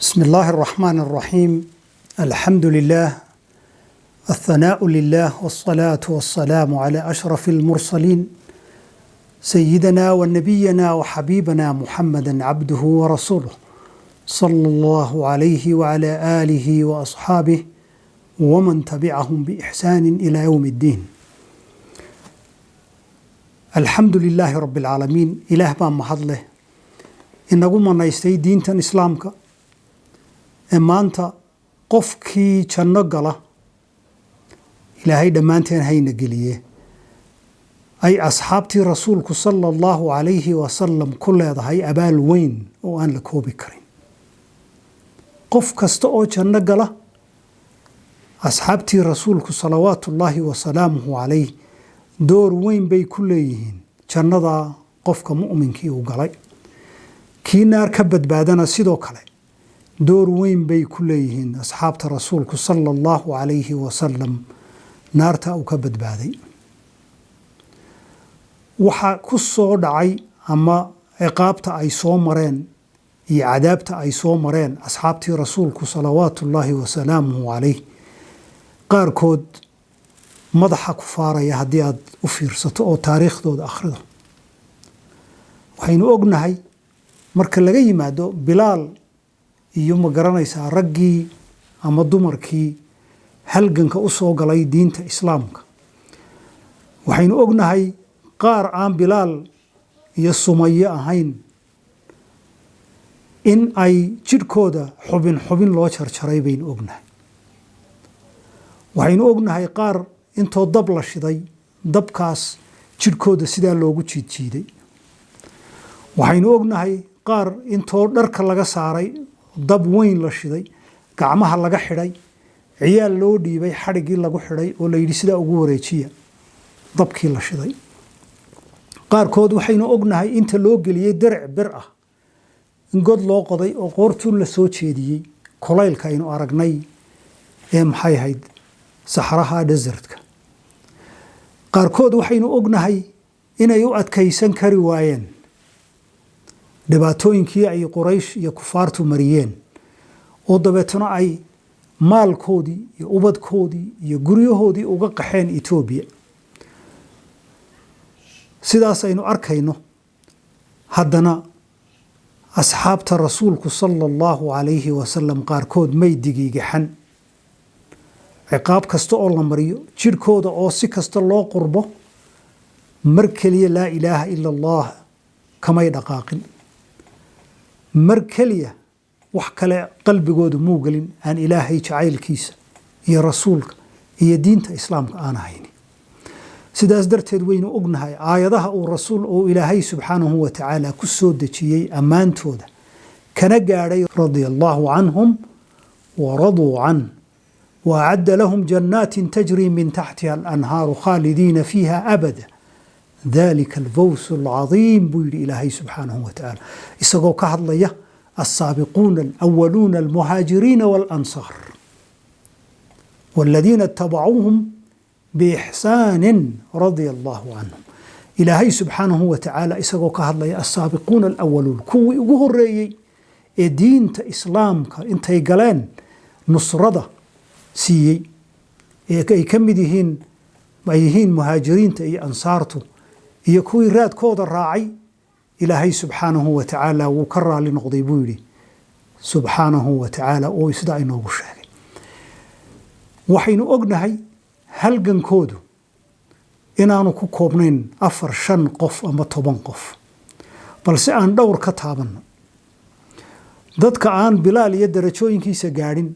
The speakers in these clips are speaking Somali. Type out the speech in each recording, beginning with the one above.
بسم الله الرحمن الرحيم. الحمد لله، الثناء لله، والصلاة والسلام على أشرف المرسلين سيدنا ونبينا وحبيبنا محمد عبده ورسوله صلى الله عليه وعلى آله وأصحابه ومن تبعهم بإحسان إلى يوم الدين. الحمد لله رب العالمين. إله بان محضله إنه من يستي دين إسلامك maanta qofkii janno gala ilaahay dhammaanteen hayna geliye ay asxaabtii rasuulku sala allahu calayhi wasalam ku leedahay abaal weyn oo aan la koobi karin. qof kasta oo janno gala asxaabtii rasuulku salawaatullaahi wasalaamuhu calayh door weyn bay ku leeyihiin jannada qofka mu'minkii uu galay. kii naar ka badbaadana sidoo kale door weyn bay ku leeyihiin asxaabta rasuulku sala allahu calayhi wasalam naarta uu ka badbaaday. waxaa ku soo dhacay ama ciqaabta ay soo mareen iyo cadaabta ay soo mareen asxaabtii rasuulku salawaatullaahi wasalaamuhu calayh qaarkood madaxa ku faaraya haddii aad u fiirsato oo taariikhdooda akhrido. waxaynu ognahay marka laga yimaado bilaal iyo ma garanaysaa raggii ama dumarkii halganka u soo galay diinta islaamka, waxaynu ognahay qaar aan bilaal iyo sumaye ahayn in ay jidhkooda xubin xubin loo jarjaray baynu ognahay. waxaynu ognahay qaar intoo dab la shiday dabkaas jidhkooda sidaa loogu jiidjiiday. waxaynu ognahay qaar intoo dharka laga saaray dab weyn la shiday gacmaha laga xidhay ciyaal loo dhiibay xadhiggii lagu xidhay oo la yidhi sidaa ugu wareejiya dabkii la shiday. qaarkood waxaynu ognahay inta loo geliyey daric bir ah in god loo qoday oo qoortuun la soo jeediyey kulaylka aynu aragnay ee maxay ahayd saxraha desertka. qaarkood waxaynu ognahay inay u adkaysan kari waayeen dhibaatooyinkii ay quraysh iyo kufaartu mariyeen oo dabeetana ay maalkoodii iyo ubadkoodii iyo guryahoodii uga qaxeen Itoobiya. sidaas aynu arkayno haddana asxaabta rasuulku sala allahu calayhi wasalam qaarkood may digigaxan ciqaab kasta oo la mariyo jidhkooda oo si kasta loo qurbo mar keliya laa ilaaha ila allah kamay dhaqaaqin. mar keliya wax kale qalbigooda muu gelin aan ilaahay jacaylkiisa iyo rasuulka iyo diinta islaamka aan ahayn. sidaas darteed waynu ognahay aayadaha uu ilaahay subxaanahu wa tacaala ku soo dejiyey ammaantooda kana gaadhay radia allaahu canhum wa raduu can wa acadda lahum jannaatin tajrii min taxtiha alanhaaru khaalidiina fiiha abada ذلك الفوز العظيم بيد إلهي سبحانه وتعالى إسقوا كهضلية السابقون الأولون المهاجرين والأنصار والذين اتبعوهم بإحسان رضي الله عنهم. إلهي سبحانه وتعالى إسقوا كهضلية السابقون الأولون كوي وهري دين إسلامك انت يقلان نصرده سيي يكمدهين بأيهين مهاجرين تأي أنصارته iyo kuwii raadkooda raacay ilaahay subxaanahu wa tacaala wuu ka raali noqday buu yidhi subxaanahu wa tacaala oo sida inoogu sheegay. waxaynu ognahay halgankoodu inaanu ku koobnayn 4-5 qof ama 10 qof, balse aan dhowr ka taabanno. dadka aan bilaal iyo darajooyinkiisa gaadhin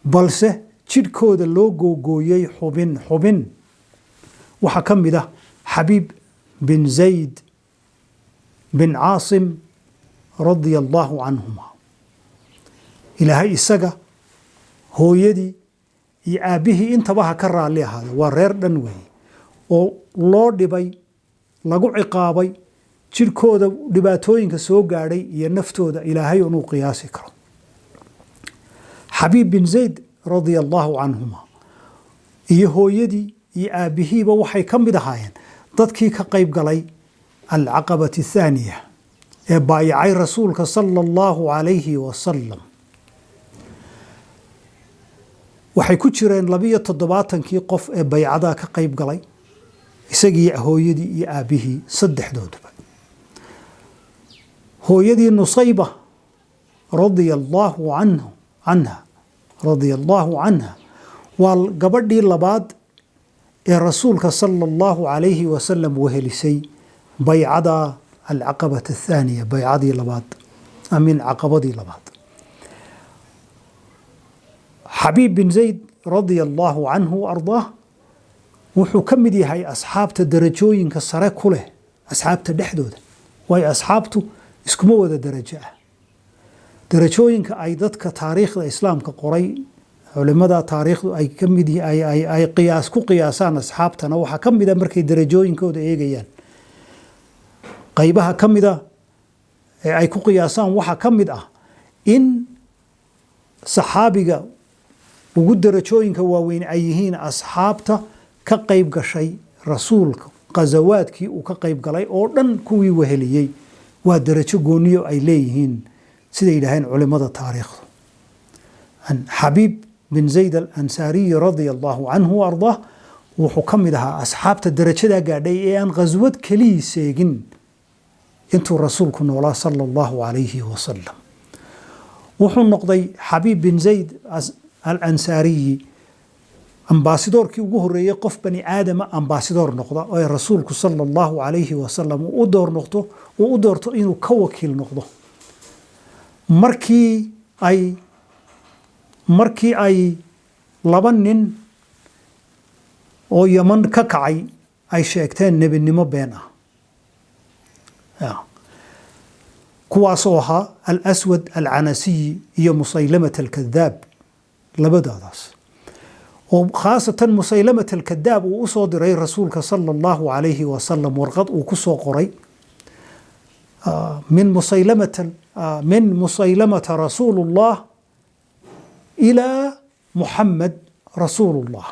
balse jidhkooda loo googooyey xubin xubin waxaa ka mid ah حبيب بن زيد بن عاصم رضي الله عنهما. إلهي إساقا هو يدي يأبيه انتبه كرر عليه هذا ورير دنوي والله دبي لقو عقابي شركو دا دباتوين كسو قاري ينفتو دا إلهي ونو قياسي كرم. حبيب بن زيد رضي الله عنهما هو يدي يأبيه بوحي كم بدهاين dadkii ka qayb galay alcaqabati athaaniya ee baayacay rasuulka sala allahu calayhi wasalam waxay ku jireen 72 qof ee baycada ka qayb galay isagii hooyadii iyo aabihii saddexdooduba hooyadii Nusayba radiyallahu anha wal gabadhii labaad ee rasuulka sallallahu alayhi wa sallam wahelisay baycada al-aqaba athaniya baycadii labaad amin aqabadii labaad Habib bin Zayd radiyallahu anhu ardah wuxuu kamid yahay asxaabta darajooyinka sare ku leh asxaabta dhexdooda way asxaabtu iskuma wada darajo ah darajooyinka ay dadka taariikhda islaamka qoray culimada taariikhdu ay kamid ay qiyaas ku qiyaasaan asxaabtana waxa kamid ah markay darajooyinkooda eegayaan qaybaha kamid ah ee ay ku qiyaasaan waxa kamid ah in saxaabiga ugu darajooyinka waaweyn ay yihiin asxaabta ka qayb gashay rasuulka qazawaadkii uu ka qayb galay oo dhan kuwii waheliyay waa darajo gooniyo ay leeyihiin sida ilaahay culimada taariikhdu an Habib bin Zayd al-Ansari radiyallahu anhu ardah wuxuu kamid ahaa asxaabta darajada gaadhay ee aan qazwad kaliya seegin intuu rasuulku noolaa sallallahu alayhi wa sallam wuxuu noqday Habib bin Zayd al-Ansari ambassadorkii ugu horeeyay qof bani aadama ambassador noqda oo rasuulku sallallahu alayhi wa sallam uu doorto inuu ka wakiil noqdo markii ay laba nin oo Yaman ka kacay ay sheegteen nabinimo been ah kuwaas oo ahaa al-Aswad al-Anasi iyo Musaylamah al-Kadhab labadaas oo khaasatan Musaylamah al-Kadhab uu soo diray rasuulka sallallahu alayhi wa sallam warqad uu ku soo qoray من مسيلمة رسول الله إلى محمد رسول الله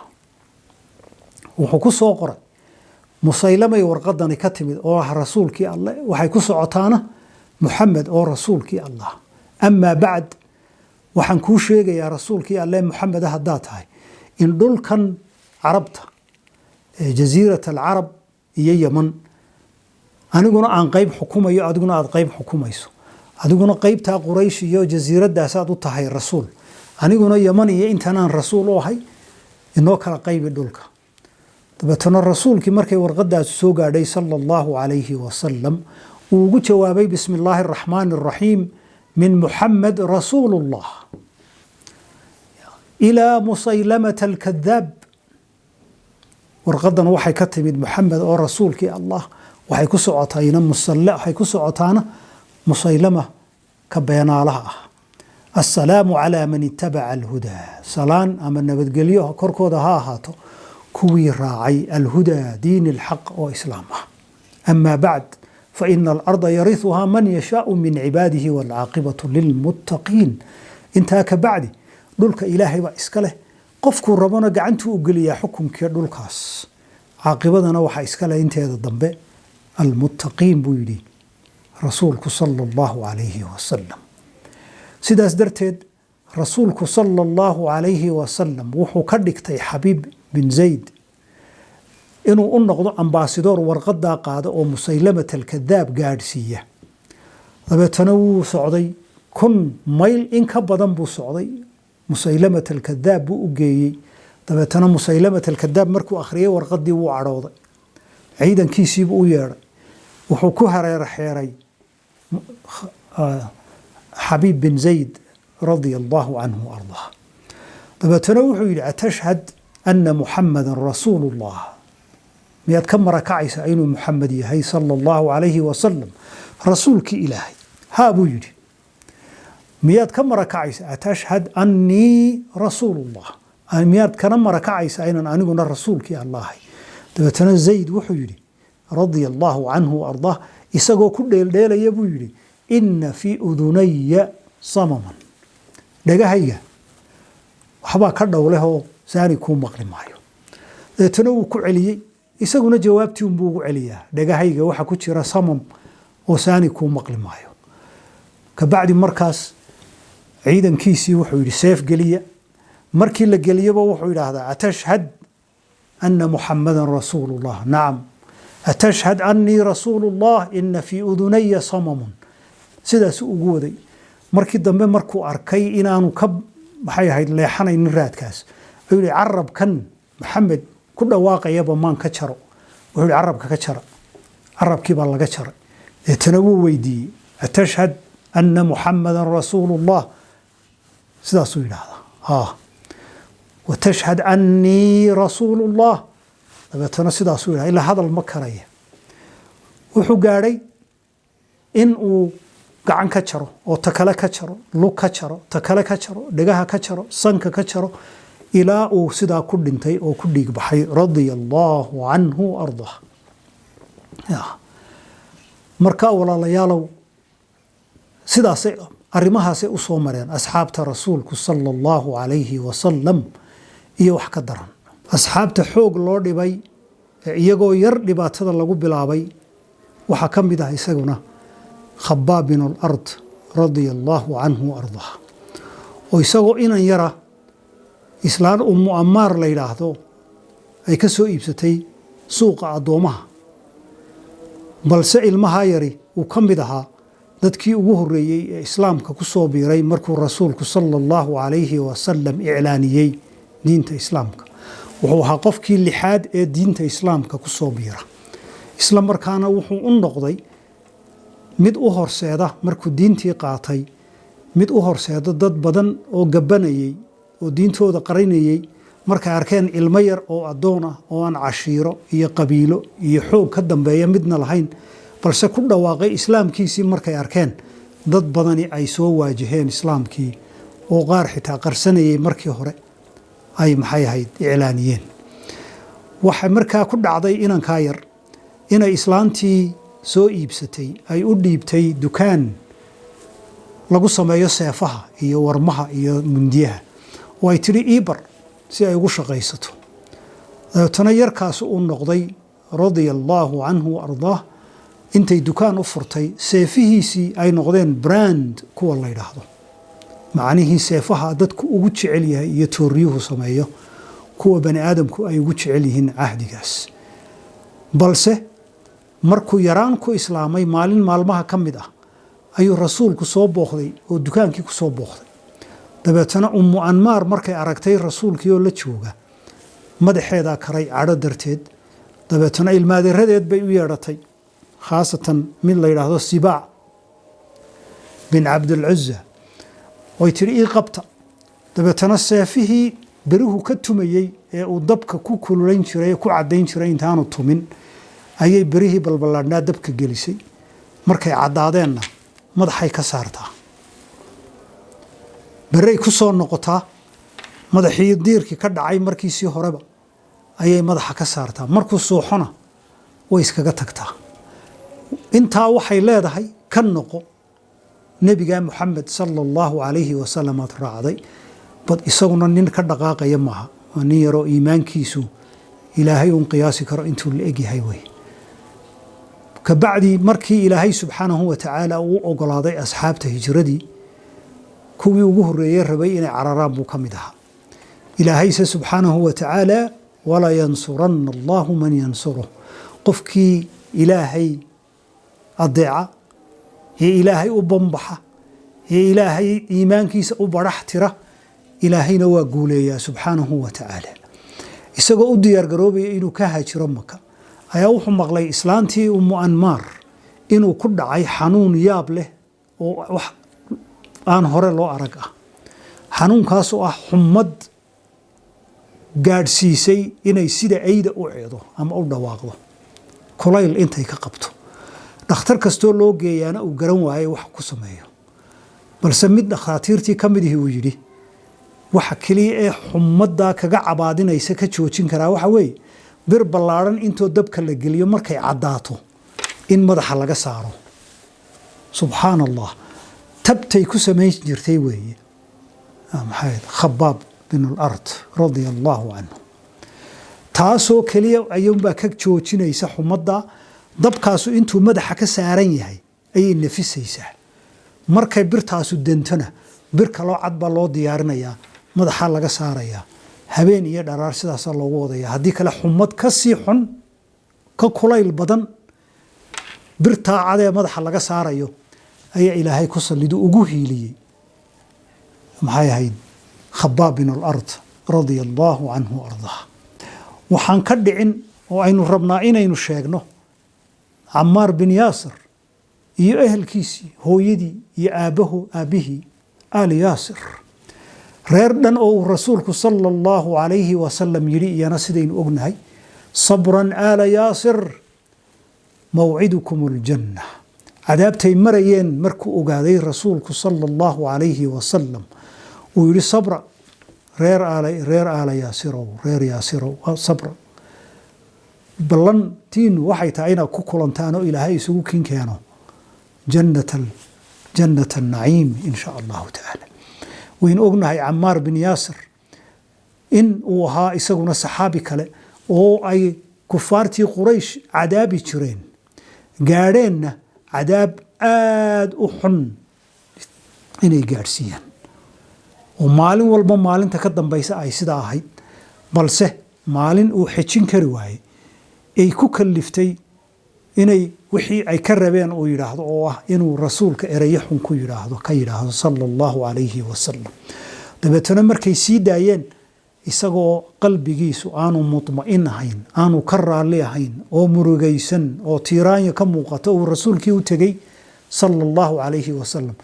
وحكو سوقرا مسيلمة ورقدني كتمد أو رسولك الله وحيكو سعطانا محمد أو رسولك الله أما بعد وحنكو شيء يا رسولك الله محمد هداتها إن دول كان عربته جزيرة العرب يمن aniguna aan qayb xukumayo adiguna aad qayb xukumayso adiguna qaybta Quraysh iyo jasiiradaas aad u tahay rasuul aniguna Yaman iyo intaan rasuul oo ahay inoo kala qayb dhulka dabeetana rasuulkii markay warqadaas soo gaadhay sallallahu alayhi wa sallam uu ugu jawaabay bismillaahir rahmaanir rahiim min Muhammad rasuulullah ila Musaylamah al-Kadhab warqadan waxay ka timid Muhammad oo rasuulkii Allah waxay ku socotaayna waxay ku socotaana Musaylama ka beenaalaha ah assalaamu ala man ittaba'a al-huda salaan ama nabadgelyo korkooda ha ahaato kuwii raacay al-huda diin al-haq oo islaam ah amma ba'd fa inna al-arda yarithuha man yasha'u min ibadihi wal 'aqibatu lil muttaqin inta ka ba'di dhulka ilaahay ba iska leh qofku rabana gacantu u galiya xukunka dhulkaas 'aqibadana waxa iska leh inteeda dambe المتقين بويدي رسولك صلى الله عليه وسلم سيداس درتد رسولك صلى الله عليه وسلم وحو كدغتay حبيب بن زيد inuu u noqdo ambassador warqada qaado oo Musaylamah al-Kadhab gaarsiiya dabeetana wuu socday kun mayl in ka badan buu socday Musaylamah al-Kadhab buu u geeyay dabeetana Musaylamah al-Kadhab markuu akhriyay warqadii wuu cadhooday ciidankiisii buu u yeeray wuxuu ku hareeraxeeray Habib bin Zayd radiyallahu anhu ardah dabeetana wuxuu yiri atashhad anna Muhammadan rasuulullah miyad ka marakacaysa inuu Muhammad yahay sallallahu alayhi wa sallam rasuulki ilaahay ha buu yiri miyad ka marakacaysa atashhad anni rasuulullah miyad kana marakacaysa inaan aniguna rasuulki Allah dabeetana Zayd wuxuu yiri radiyallahu anhu ardah isagoo ku dheeldheelaya buu yiri inna fi udunayya samaman dhagahayga waxba ka dhowleho saani ku maqli maayo dabeetana uu ku celiyay isaguna jawaabtii uu ugu celiyaa dhagahayga waxa ku jira samam oo saani ku maqli maayo ka bacdi markaas ciidankiisii wuxuu yiri seef galiya markii la geliyaba wuxuu yiraahdaa atashhad anna muhammadan rasuulullah nacam atashhad annii rasuulullah inna fii udunaya samamun sidaas ugu waday markii dambe markuu arkay inaanu ka maxay ahayd leexanaynin raadkaas wuxuu yiri carabkan maxamed ku dhawaaqayaba maan ka jaro wuxuu yiri carabka ka jara carabkii baa laga jaray eetana wuu weydiiyey atashhad anna muhammadan rasuulullah sidaas uu yiraahdaa وتشهد أني رسول الله dabeetana sidaas uu yahay ilaa hadal ma karaya wuxuu gaaray in uu gacan ka jaro oo takale ka jaro lug ka jaro takale ka jaro dhigaha ka jaro sanka ka jaro ilaa uu sidaa ku dhintay oo ku dhiig baxay radiyallahu anhu ardah marka walaalayaalow sidaas arrimahaasay u soo mareen asxaabta rasuulku sallallahu alayhi wa sallam iyo wax ka daran asxaabta xoog loo dhibay iyagoo yar dhibaatada lagu bilaabay waxa kamid ah isaguna khabbab bin al-ard radiyallahu anhu ardah oo isagoo inan yara islaan muammar la yiraahdo ay ka soo iibsatay suuqa adoomaha balse ilmaha yari uu kamid ahaa dadkii ugu horeeyay ee islaamka ku soo biiray markuu rasuulku sallallahu alayhi wa sallam i'laaniyay diinta islaamka wuxuu ahaa qofkii lixaad ee diinta islaamka ku soo biira isla markaana wuxuu u noqday mid u horseeda markuu diintii qaatay mid u horseeda dad badan oo gabanayay oo diintooda qarinayay markay arkeen ilmo yar oo adoon ah oo aan cashiiro iyo qabiilo iyo xoog ka dambeeya midna lahayn balse ku dhawaaqay islaamkiisii markay arkeen dad badani ay soo waajaheen islaamkii oo qaar xitaa qarsanayay markii hore ay maxay ahayd iclaaniyeen waxa markaa ku dhacday inankaa yar inay islaantii soo iibsatay ay u dhiibtay dukaan lagu sameeyo seefaha iyo warmaha iyo mundiyaha oo ay tiri iibar si ay ugu shaqaysato dabeetana yarkaas uu noqday radiyallahu anhu ardah intay dukaan u furtay seefihiisii ay noqdeen brand kuwa la yiraahdo macnihii seefaha dadku ugu jecel yahay iyo tooriyuhu sameeyo kuwa bani aadamku ay ugu jecel yihiin ahdigaas balse markuu yaraan ku islaamay maalin maalmaha kamid ah ayuu rasuulku soo booqday oo dukaankii ku soo booqday dabeetana ummu anmar markay aragtay rasuulkii oo la jooga madaxeeda karay cadho darteed dabeetana ilmaadiradeed bay u yeedhatay khaasatan mid la yiraahdo Sibaa bin Abd al-Uzza way tiri ii qabta dabeetana seefihii berihu ka tumayay ee uu dabka ku kululayn jiray ku cadeyn jiray intaanu tumin ayay berihii balbalaadna dabka gelisay markay cadaadeenna madaxay ka saartaa beray ku soo noqotaa madaxii diirkii ka dhacay markiisii horeba ayay madaxa ka saartaa markuu suuxona way iskaga tagtaa intaa waxay leedahay ka noqo nabiga Muhammad sallallahu alayhi wa sallam raacday bad isaguna nin ka dhaqaaqaya maaha nin yaro iimaankiisu ilaahay uu qiyaasi karo intuu la egyahay way ka bacdi markii ilaahay subhanahu wa ta'ala uu ogolaaday asxaabta hijradii kuwii ugu horeeyay rabay inay cararaan buu kamid ahaa ilaahay subhanahu wa ta'ala wala yansuranna Allahu man yansuruhu qofkii ilaahay adeeca ee ilaahay u bambaxa ee ilaahay iimaankiisa u barax tira ilaahayna waa guuleeyaa subhanahu wa ta'ala isagoo u diyaar garoobay inuu ka haajiro Makka ayaa wuxuu maqlay islaantii ummu anmar inuu ku dhacay xanuun yaab leh oo wax aan hore loo arag ah xanuunkaas oo ah xumad gaadhsiisay inay sida ayda u ciido ama u dhawaaqdo kulayl intay ka qabto dhakhtar kasto loo geeyana uu garan waayay wax ku sameeyo balse mid dhakhaatiirtii kamidii uu yiri waxa kaliya ee xumada kaga cabaadinaysa ka joojin kara waxa weey bir ballaaran intoo dabka la geliyo markay cadaato in madaxa laga saaro subhanallah tabtay ku sameyn jirtay weeye maxay Khabbab bin al-Ard radiyallahu anhu taasoo kaliya ayuunba ka joojinaysa xumada dabkaasu intuu madaxa ka saaran yahay ay nafisaysaa markay birtaasu dentana bir kale cad ba loo diyaarinayaa madaxa laga saaraya habeen iyo dharaar sidaas loogu wadaya haddii kale xumad ka sii xun ka kulayl badan birtaa cadee madaxa laga saarayo ayaa ilaahay ku salidu ugu hiiliyey maxay ahayd Khabaab bin al-Ard radiyallahu anhu ardaah waxaan ka dhicin oo aynu rabnaa inaynu sheegno Ammar bin Yasir iyo ehelkiisii hooyadii iyo aabihii Ali Yasir reer dhan oo rasuulku sallallahu alayhi wa sallam yiri iyana sidaynu ognahay sabran ala Yasir maw'idukum al-jannah cadaabtay marayeen markuu ogaaday rasuulku sallallahu alayhi wa sallam uu yiri sabra reer ala Yasir sabra ballantiin waxay tahay inaad ku kulantaan oo ilaahay isugu kin keeno jannat an-na'im insha Allah ta'ala وين ognahay Ammar bin Yasir in uu ahaa isaguna saxaabi kale oo ay kufaartii Quraysh cadaabi jireen gaadheenna cadaab aad u xun inay gaadhsiiyaan oo maalin walba maalinta ka dambaysa ay sida ahayd balse maalin uu xijin kari waayay ay ku kaliftay inay wixii ay ka rabeen oo yiraahdo oo ah inuu rasuulka erayo xun ku yiraahdo sallallahu alayhi wa sallam dabeetana markay sii daayeen isagoo qalbigiisu aanu mutma'in ahayn aanu ka raali ahayn oo murugaysan oo tiiraanya ka muuqato oo rasuulkii u tagay sallallahu alayhi wa sallam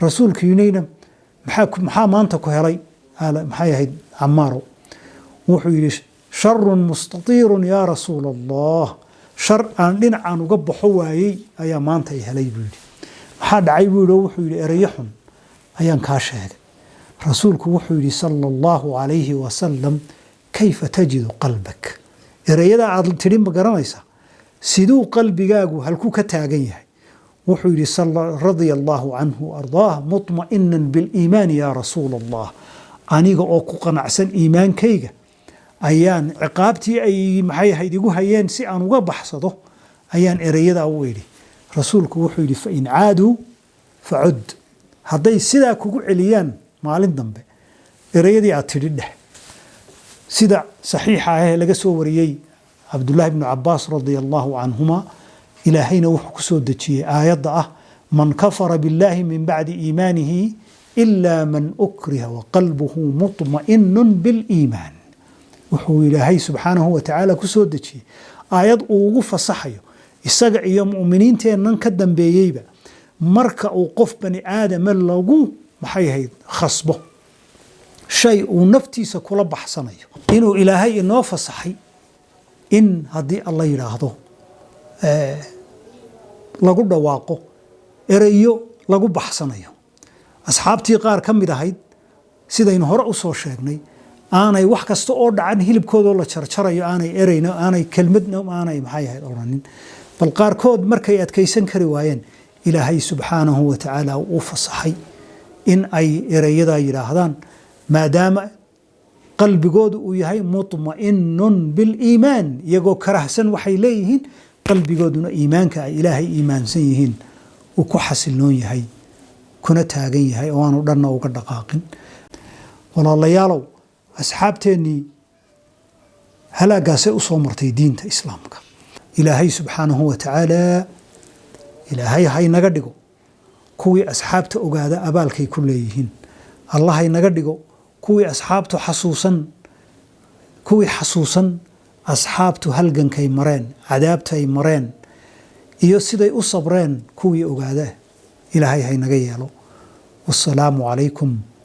rasuulkiina maxaa maanta ku helay maxay ahayd Ammar wuxuu yiri sharrun mustatirun ya rasuul Allah shar aan dhinacaan uga baxo waayay ayaa maanta ay helay buu yiri waxa dhacay buu wuxuu yiri erayo xun ayaan ka sheegay rasuulku wuxuu yiri sallallahu alayhi wa sallam kayfa tajidu qalbak erayada aad tiri ma garanaysa sidoo qalbigaagu halku ka taagan yahay wuxuu yiri radiyallahu anhu ardaah mutma'innan bil iimaan ya rasuul Allah aniga oo ku qanacsan iimaankayga ayaan ciqaabtii ay maxay ahayd igu hayeen si aan uga baxsado ayaan erayada u weeyay rasuulku wuxuu yiri fa in aadu fa'ud haday sida kugu celiyaan maalin dambe erayadii aad tidhi sida saxiixa ah laga soo wariyay Abdullah ibn Abbas radiyallahu anhuma ilaahayna wuxuu ku soo dajiyay aayada ah man kafara billahi min ba'di iimanihi illa man ukriha wa qalbuhu mutma'innun bil iiman wuxuu ilaahay subhanahu wa ta'ala ku soo dajiyay aayad uu ugu fasaxayo isaga iyo muuminiinteenan ka dambeeyayba marka uu qof bani aadam lagu maxay ahayd khasbo shay uu naftiisa kula baxsanayo inuu ilaahay inoo fasaxay in hadii Allah yiraahdo lagu dhawaaqo erayo lagu baxsanayo asxaabtii qaar kamid ahayd sidaynu hore u soo sheegnay aanay wax kasta oo dhacan hilibkooda la jarjarayo aanay ereyna aanay kelmadna aanay maxay ahayd oranin bal qaarkood markay adkaysan kari waayeen ilaahay subhanahu wa ta'ala uu fasaxay in ay erayada yiraahdaan maadaama qalbigoodu uu yahay mutma'innun bil iimaan iyagoo karahsan waxay leeyihiin qalbigooduna iimaanka ay ilaahay iimaansan yihiin uu ku xasiloon yahay kuna taagan yahay oo aanu dhanna uga dhaqaaqin walaalayaalow asxaabteennii halaagaasay u soo martay diinta islaamka ilaahay subxaanahu wa tacaala ilaahay haynaga dhigo kuwii asxaabta ogaada abaalkay ku leeyihiin allah haynaga dhigo kuwii asxaabtu xasuusan asxaabtu halgankay mareen cadaabtay mareen iyo siday u sabreen kuwii ogaada ilaahay haynaga yeelo wassalaamu calaykum